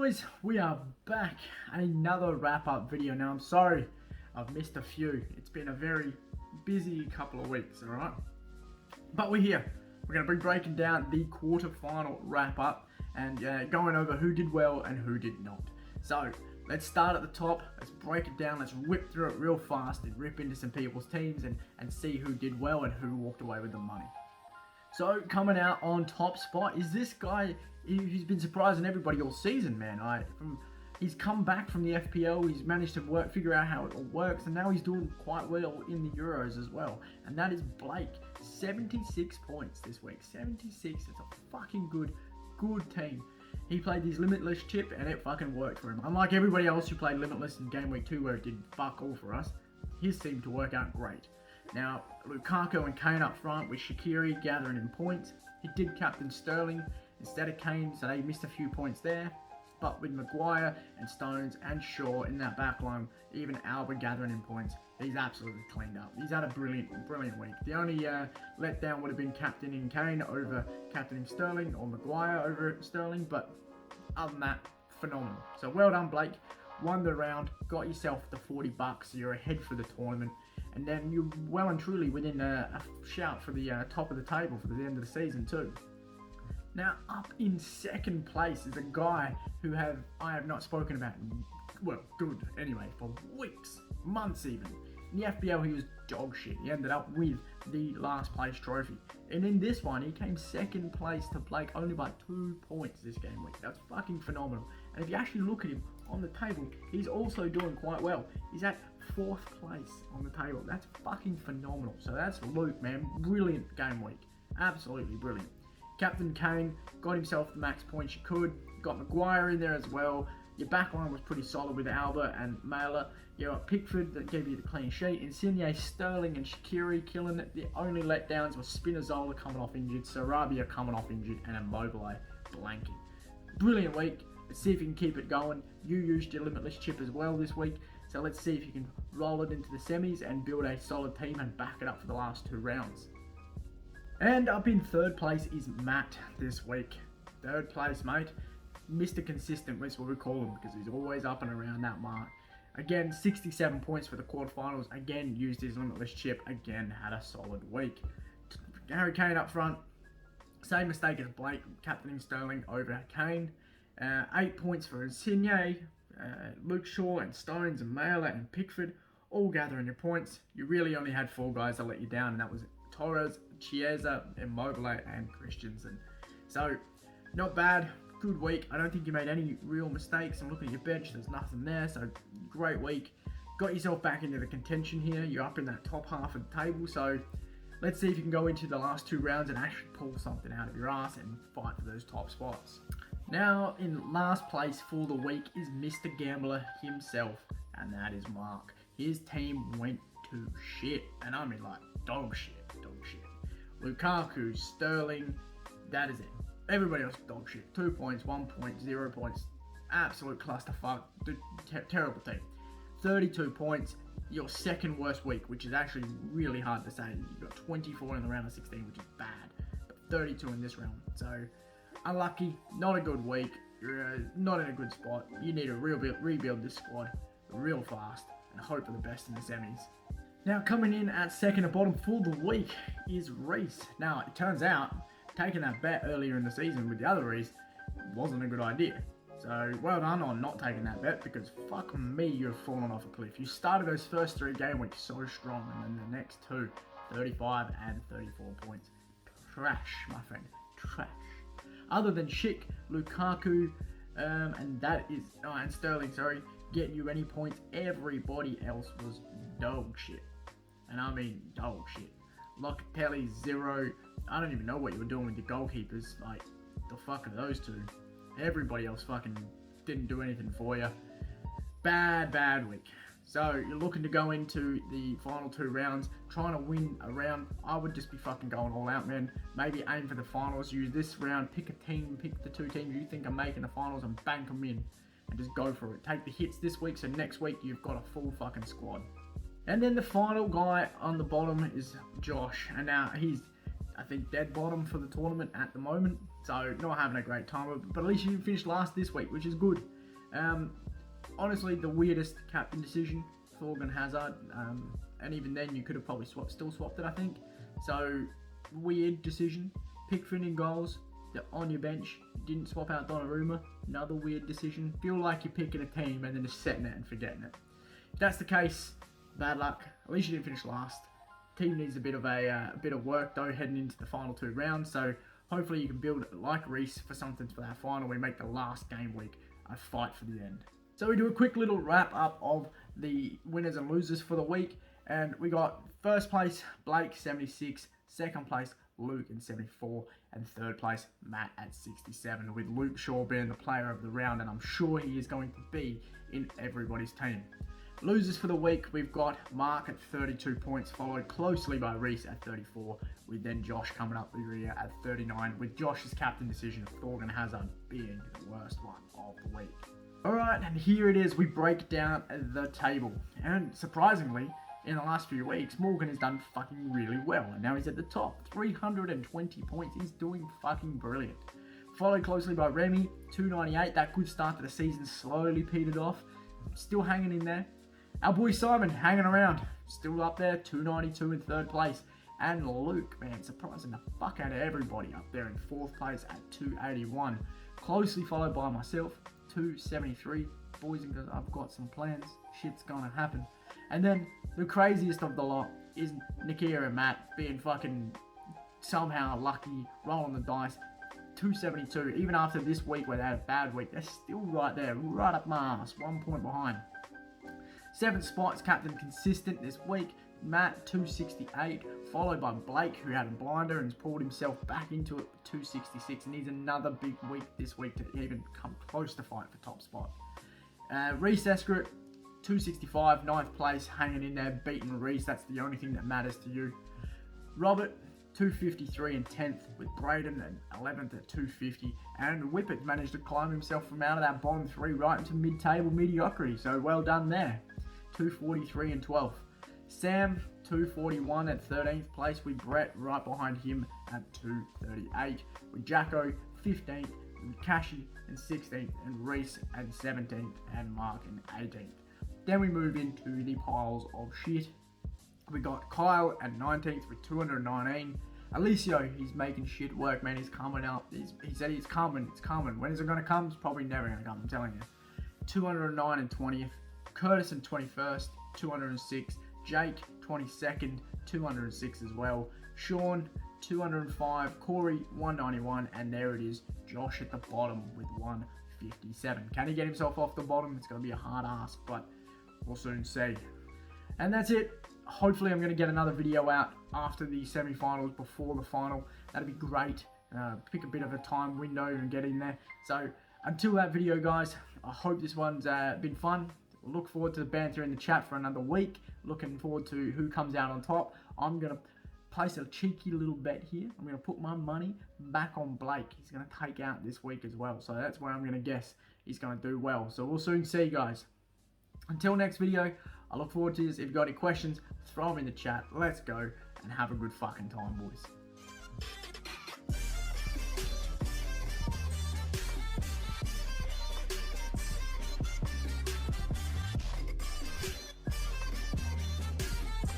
boys, we are back. Another wrap-up video. Now, I'm sorry I've missed a few. It's been a very busy couple of weeks, alright? But we're here. We're going to be breaking down the quarter-final wrap-up and going over who did well and who did not. So, let's start at the top. Let's break it down. Let's whip through it real fast and rip into some people's teams and see who did well and who walked away with the money. So, coming out on top spot is this guy. He's been surprising everybody all season, man. He's come back from the FPL. He's managed to figure out how it all works, and now he's doing quite well in the Euros as well. And that is Blake. 76 points this week. 76. It's a fucking good team. He played his Limitless chip, and it fucking worked for him. Unlike everybody else who played Limitless in Game Week 2, where it did fuck all for us, his seemed to work out great. Now, Lukaku and Kane up front with Shaqiri gathering in points. He did captain Sterling instead of Kane, so they missed a few points there. But with Maguire and Stones and Shaw in that back line, even Alba gathering in points, he's absolutely cleaned up. He's had a brilliant week. The only letdown would have been captaining Kane over captaining Sterling, or Maguire over Sterling, but other than that, phenomenal. So well done, Blake. Won the round, got yourself the $40, so you're ahead for the tournament. And then you're well and truly within a shout for the top of the table for the end of the season too. Now, up in second place is a guy who I have not spoken about, for weeks, months even. In the FBL, he was dog shit. He ended up with the last place trophy. And in this one, he came second place to Blake only by 2 points this game week. That's fucking phenomenal. And if you actually look at him on the table, he's also doing quite well. He's at 4th place on the table. That's fucking phenomenal. So that's Luke, man. Brilliant game week. Absolutely brilliant. Captain Kane got himself the max points you could. Got Maguire in there as well. Your backline was pretty solid with Alba and Mailer. You got Pickford that gave you the clean sheet. Insigne, Sterling and Shaqiri killing it. The only letdowns were Spinazzola coming off injured, Sarabia coming off injured, and Immobile blanking. Brilliant week. Let's see if you can keep it going. You used your Limitless chip as well this week. So let's see if you can roll it into the semis and build a solid team and back it up for the last 2 rounds. And up in 3rd place is Matt this week. 3rd place, mate. Mr. Consistent, that's what we call him, because he's always up and around that mark. Again, 67 points for the quarterfinals. Again, used his Limitless chip. Again, had a solid week. Harry Kane up front. Same mistake as Blake, captaining Sterling over Kane. 8 points for Insigne, Luke Shaw and Stones and Mailer and Pickford, all gathering your points. You really only had 4 guys that let you down, and that was Torres, Chiesa, Immobile and Christensen. So, not bad. Good week. I don't think you made any real mistakes. I'm looking at your bench. There's nothing there. So, great week. Got yourself back into the contention here. You're up in that top half of the table. So, let's see if you can go into the last 2 rounds and actually pull something out of your ass and fight for those top spots. Now, in last place for the week is Mr. Gambler himself, and that is Mark. His team went to shit, and I mean like dog shit. Lukaku, Sterling, that is it. Everybody else dog shit. 2 points, 1 point, 0 points. Absolute clusterfuck. Terrible team. 32 points. Your 2nd worst week, which is actually really hard to say. You got 24 in the round of 16, which is bad, but 32 in this round. So, unlucky, not a good week. You're not in a good spot. You need to rebuild this squad real fast and hope for the best in the semis. Now, coming in at 2nd and bottom for the week is Reese. Now, it turns out taking that bet earlier in the season with the other Reese wasn't a good idea. So, well done on not taking that bet, because fuck me, you've fallen off a cliff. You started those first 3 game weeks so strong, and then the next 2, 35 and 34 points. Trash, my friend. Trash. Other than Schick, Lukaku, and Sterling, getting you any points, everybody else was dog shit. And I mean dog shit. Locatelli, 0. I don't even know what you were doing with your goalkeepers. Like, the fuck are those 2? Everybody else fucking didn't do anything for you. Bad week. So, you're looking to go into the final 2 rounds, trying to win a round. I would just be fucking going all out, man. Maybe aim for the finals. Use this round, pick a team, pick the 2 teams you think are making the finals and bank them in. And just go for it. Take the hits this week, so next week you've got a full fucking squad. And then the final guy on the bottom is Josh. And now he's, I think, dead bottom for the tournament at the moment. So, not having a great time. But at least you finished last this week, which is good. Honestly, the weirdest captain decision, Thorgan Hazard, and even then you could have probably still swapped it, I think. So, weird decision. Pickford in goals, on your bench, didn't swap out Donnarumma, another weird decision. Feel like you're picking a team and then just setting it and forgetting it. If that's the case, bad luck. At least you didn't finish last. Team needs a bit of work though heading into the final 2 rounds. So hopefully you can build like Reese for something for that final. We make the last game week a fight for the end. So we do a quick little wrap up of the winners and losers for the week, and we got first place Blake 76, second place Luke in 74, and third place Matt at 67, with Luke Shaw being the player of the round, and I'm sure he is going to be in everybody's team. Losers for the week, we've got Mark at 32 points, followed closely by Reese at 34, with then Josh coming up the rear at 39, with Josh's captain decision of Thorgan Hazard being the worst one of the week. Alright, and here it is, we break down the table, and surprisingly, in the last few weeks, Morgan has done fucking really well, and now he's at the top, 320 points, he's doing fucking brilliant. Followed closely by Remy, 298, that good start to the season slowly petered off, still hanging in there. Our boy Simon, hanging around, still up there, 292 in third place. And Luke, man, surprising the fuck out of everybody up there in fourth place at 281. Closely followed by myself, 273. Boys and girls, I've got some plans, shit's gonna happen. And then the craziest of the lot is Nakia and Matt being fucking somehow lucky, rolling the dice. 272, even after this week where they had a bad week, they're still right there, right up my ass, 1 point behind. 7th spot's captain consistent this week, Matt 268, followed by Blake who had a blinder and has pulled himself back into it 266, and needs another big week this week to even come close to fight for top spot. Reese Escrit 265, 9th place, hanging in there, beating Reese, that's the only thing that matters to you. Robert 253 and 10th, with Braden at 11th at 250, and Whippet managed to climb himself from out of that bottom 3 right into mid-table mediocrity, so well done there. 243 and 12th. Sam 241 at 13th place, with Brett right behind him at 238, with Jacko 15th, and Kashi in 16th, and Reese at 17th, and Mark in 18th. Then we move into the piles of shit. We got Kyle at 19th with 219. Alicio, he's making shit work, man. He's coming up. He said it's coming. When is it going to come? It's probably never going to come, I'm telling you. 209 and 20th. Curtis in 21st, 206. Jake, 22nd, 206 as well. Sean, 205. Corey, 191. And there it is. Josh at the bottom with 157. Can he get himself off the bottom? It's going to be a hard ask, but we'll soon see. And that's it. Hopefully I'm going to get another video out after the semi-finals, before the final. That'd be great. Pick a bit of a time window and get in there. So until that video, guys, I hope this one's been fun. Look forward to the banter in the chat for another week. Looking forward to who comes out on top. I'm going to place a cheeky little bet here. I'm going to put my money back on Blake. He's going to take out this week as well. So that's where I'm going to guess he's going to do well. So we'll soon see, guys. Until next video, I look forward to this. If you've got any questions, throw them in the chat. Let's go and have a good fucking time, boys.